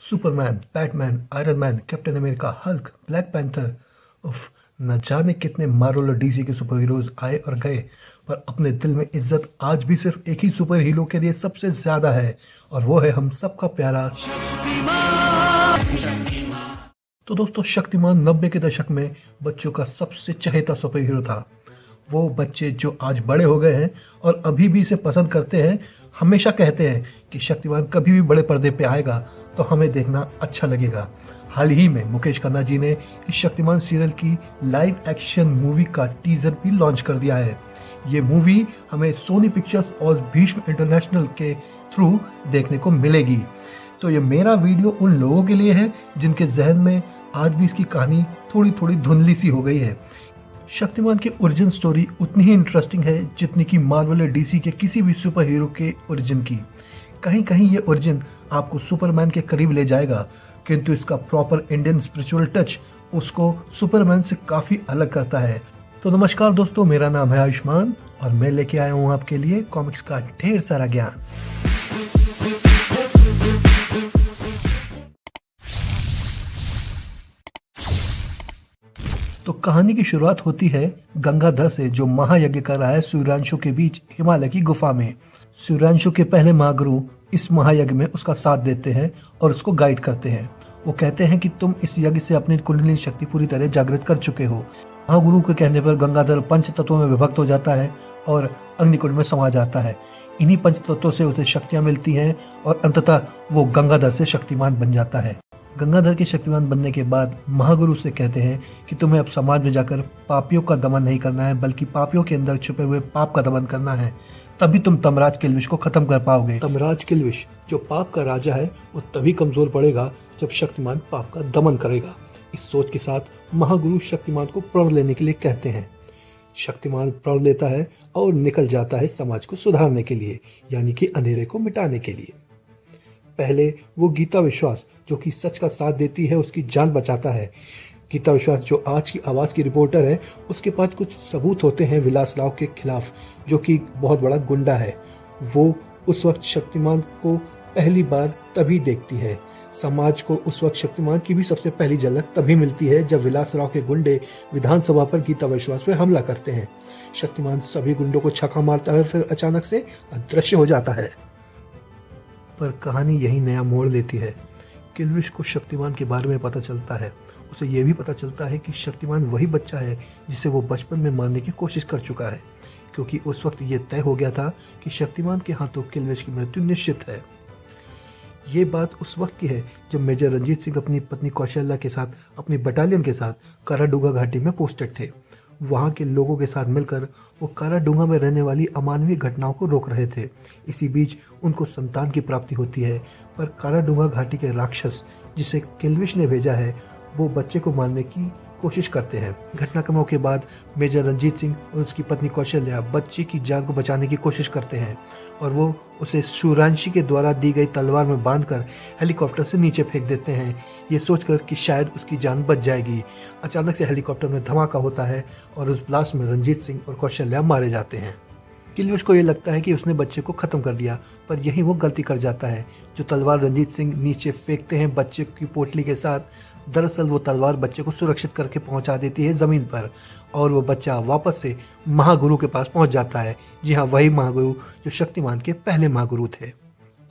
Superman, Batman, iron man, captain America, Hulk, black panther, उफ, न जाने कितने मार्वल और डीसी के सुपर हीरोज आए और गए, पर अपने दिल में इज्जत आज भी सिर्फ एक ही सुपर हीरो के लिए सबसे ज्यादा है, और वो है हम सबका प्यारा तो दोस्तों, शक्तिमान 90 के दशक में बच्चों का सबसे चहेता सुपर हीरो था। वो बच्चे जो आज बड़े हो गए हैं और अभी भी इसे पसंद करते हैं, हमेशा कहते हैं कि शक्तिमान कभी भी बड़े पर्दे पे आएगा तो हमें देखना अच्छा लगेगा। हाल ही में मुकेश खन्ना जी ने इस शक्तिमान सीरियल की लाइव एक्शन मूवी का टीजर भी लॉन्च कर दिया है। ये मूवी हमें सोनी पिक्चर्स और भीष्म इंटरनेशनल के थ्रू देखने को मिलेगी। तो ये मेरा वीडियो उन लोगों के लिए है जिनके जहन में आज भी इसकी कहानी थोड़ी थोड़ी धुंधली सी हो गई है। शक्तिमान की ओरिजिन स्टोरी उतनी ही इंटरेस्टिंग है जितनी कि मार्वल या डीसी के किसी भी सुपर हीरो के ओरिजिन की। कहीं कहीं ये ओरिजिन आपको सुपरमैन के करीब ले जाएगा, किंतु इसका प्रॉपर इंडियन स्पिरिचुअल टच उसको सुपरमैन से काफी अलग करता है। तो नमस्कार दोस्तों, मेरा नाम है आयुष्मान और मैं लेके आया हूँ आपके लिए कॉमिक्स का ढेर सारा ज्ञान। तो कहानी की शुरुआत होती है गंगाधर से, जो महायज्ञ कर रहा है सूर्यांशु के बीच हिमालय की गुफा में। सूर्यांशु के पहले महागुरु इस महायज्ञ में उसका साथ देते हैं और उसको गाइड करते हैं। वो कहते हैं कि तुम इस यज्ञ से अपनी कुंडलिनी शक्ति पूरी तरह जागृत कर चुके हो। महागुरु के कहने पर गंगाधर पंच तत्वों में विभक्त हो जाता है और अग्निकुंड में समा जाता है। इन्हीं पंच तत्वों से उसे शक्तियां मिलती हैं और अंततः वो गंगाधर से शक्तिमान बन जाता है। गंगाधर के शक्तिमान बनने के बाद महागुरु से कहते हैं कि तुम्हें अब समाज में जाकर पापियों का दमन नहीं करना है, बल्कि पापियों के अंदर छुपे हुए पाप का दमन करना है। तभी तुम तमराज किल्विश को खत्म कर पाओगे। तमराज किल्विश जो पाप का राजा है, वो तभी कमजोर पड़ेगा जब शक्तिमान पाप का दमन करेगा। इस सोच के साथ महागुरु शक्तिमान को प्रण लेने के लिए कहते हैं। शक्तिमान प्रण लेता है और निकल जाता है समाज को सुधारने के लिए, यानी कि अंधेरे को मिटाने के लिए। पहले वो गीता विश्वास, जो कि सच का साथ देती है, उसकी जान बचाता है। गीता विश्वास जो आज की आवाज की रिपोर्टर है, उसके पास कुछ सबूत होते हैं विलास राव के खिलाफ, जो कि बहुत बड़ा गुंडा है। वो उस वक्त शक्तिमान को पहली बार तभी देखती है। समाज को उस वक्त शक्तिमान की भी सबसे पहली झलक तभी मिलती है जब विलास राव के गुंडे विधानसभा पर गीता विश्वास पर हमला करते हैं। शक्तिमान सभी गुंडों को छक्का मारता है, फिर अचानक से अदृश्य हो जाता है। पर कहानी यही नया मोड़ लेती है। किल्विश को शक्तिमान के बारे में पता चलता है। उसे यह भी पता चलता है कि शक्तिमान वही बच्चा है जिसे वो बचपन में मारने की कोशिश कर चुका है, क्योंकि उस वक्त ये तय हो गया था कि शक्तिमान के हाथों किल्विश की मृत्यु निश्चित है। ये बात उस वक्त की है जब मेजर रंजीत सिंह अपनी पत्नी कौशल्या के साथ अपनी बटालियन के साथ काराडूंगा घाटी में पोस्टेड थे। वहां के लोगों के साथ मिलकर वो काराडूंगा में रहने वाली अमानवीय घटनाओं को रोक रहे थे। इसी बीच उनको संतान की प्राप्ति होती है, पर काराडूंगा घाटी के राक्षस जिसे किल्विश ने भेजा है, वो बच्चे को मारने की कोशिश करते हैं। घटनाक्रमों के बाद मेजर रंजीत सिंह और उसकी पत्नी कौशल्या बच्चे की जान को बचाने की कोशिश करते हैं और वो उसे सूर्यांशी के द्वारा दी गई तलवार में बांधकर हेलीकॉप्टर से नीचे फेंक देते हैं, ये सोचकर कि शायद उसकी जान बच जाएगी। अचानक से हेलीकॉप्टर में धमाका होता है और उस ब्लास्ट में रंजीत सिंह और कौशल्या मारे जाते हैं। किल्विश को यह लगता है कि उसने बच्चे को खत्म कर दिया, पर यहीं वो गलती कर जाता है। जो तलवार रंजीत सिंह नीचे फेंकते हैं बच्चे की पोटली के साथ, दरअसल वो तलवार बच्चे को सुरक्षित करके पहुंचा देती है जमीन पर और वो बच्चा वापस से महागुरु के पास पहुंच जाता है। जी हाँ, वही महागुरु जो शक्तिमान के पहले महागुरु थे।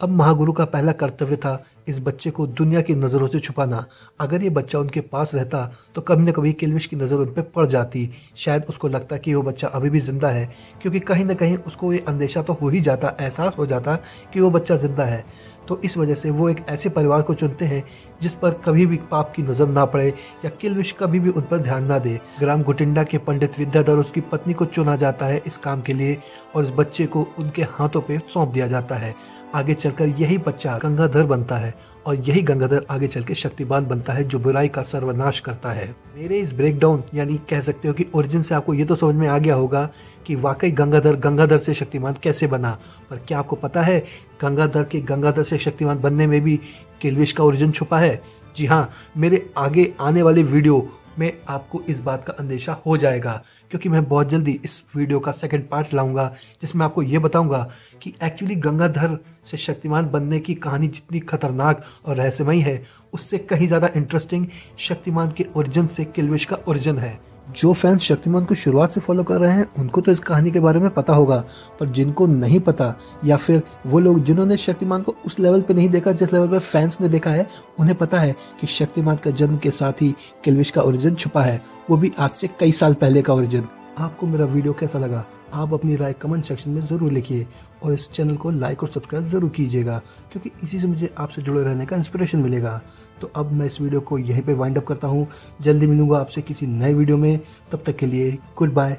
अब महागुरु का पहला कर्तव्य था इस बच्चे को दुनिया की नजरों से छुपाना। अगर ये बच्चा उनके पास रहता तो कभी न कभी किल्विश की नजर उन पर पड़ जाती। शायद उसको लगता कि वो बच्चा अभी भी जिंदा है, क्योंकि कहीं न कहीं उसको ये अंदेशा तो हो ही जाता, एहसास हो जाता कि वो बच्चा जिंदा है। तो इस वजह से वो एक ऐसे परिवार को चुनते हैं जिस पर कभी भी पाप की नजर ना पड़े या किल्विश कभी भी उन पर ध्यान ना दे। ग्राम गुटिंडा के पंडित विद्याधर उसकी पत्नी को चुना जाता है इस काम के लिए और इस बच्चे को उनके हाथों पे सौंप दिया जाता है। आगे चलकर यही बच्चा गंगाधर बनता है और यही गंगाधर आगे चल के शक्तिमान बनता है, जो बुराई का सर्वनाश करता है। मेरे इस ब्रेकडाउन यानी कह सकते हो कि ओरिजिन से आपको ये तो समझ में आ गया होगा कि वाकई गंगाधर से शक्तिमान कैसे बना। पर क्या आपको पता है गंगाधर से शक्तिमान बनने में भी किल्विश का ओरिजिन छुपा है? जी हाँ, मेरे आगे आने वाले वीडियो में आपको इस बात का अंदेशा हो जाएगा, क्योंकि मैं बहुत जल्दी इस वीडियो का सेकंड पार्ट लाऊंगा जिसमें आपको ये बताऊंगा कि एक्चुअली गंगाधर से शक्तिमान बनने की कहानी जितनी खतरनाक और रहस्यमयी है, उससे कहीं ज़्यादा इंटरेस्टिंग शक्तिमान के ओरिजिन से किल्विश का ओरिजिन है। जो फैंस शक्तिमान को शुरुआत से फॉलो कर रहे हैं उनको तो इस कहानी के बारे में पता होगा, पर जिनको नहीं पता या फिर वो लोग जिन्होंने शक्तिमान को उस लेवल पे नहीं देखा जिस लेवल पे फैंस ने देखा है, उन्हें पता है कि शक्तिमान का जन्म के साथ ही किल्विश का ओरिजिन छुपा है, वो भी आज से कई साल पहले का ओरिजिन। आपको मेरा वीडियो कैसा लगा आप अपनी राय कमेंट सेक्शन में ज़रूर लिखिए और इस चैनल को लाइक और सब्सक्राइब ज़रूर कीजिएगा, क्योंकि इसी से मुझे आपसे जुड़े रहने का इंस्पिरेशन मिलेगा। तो अब मैं इस वीडियो को यहीं पे वाइंड अप करता हूँ। जल्दी मिलूंगा आपसे किसी नए वीडियो में, तब तक के लिए गुड बाय।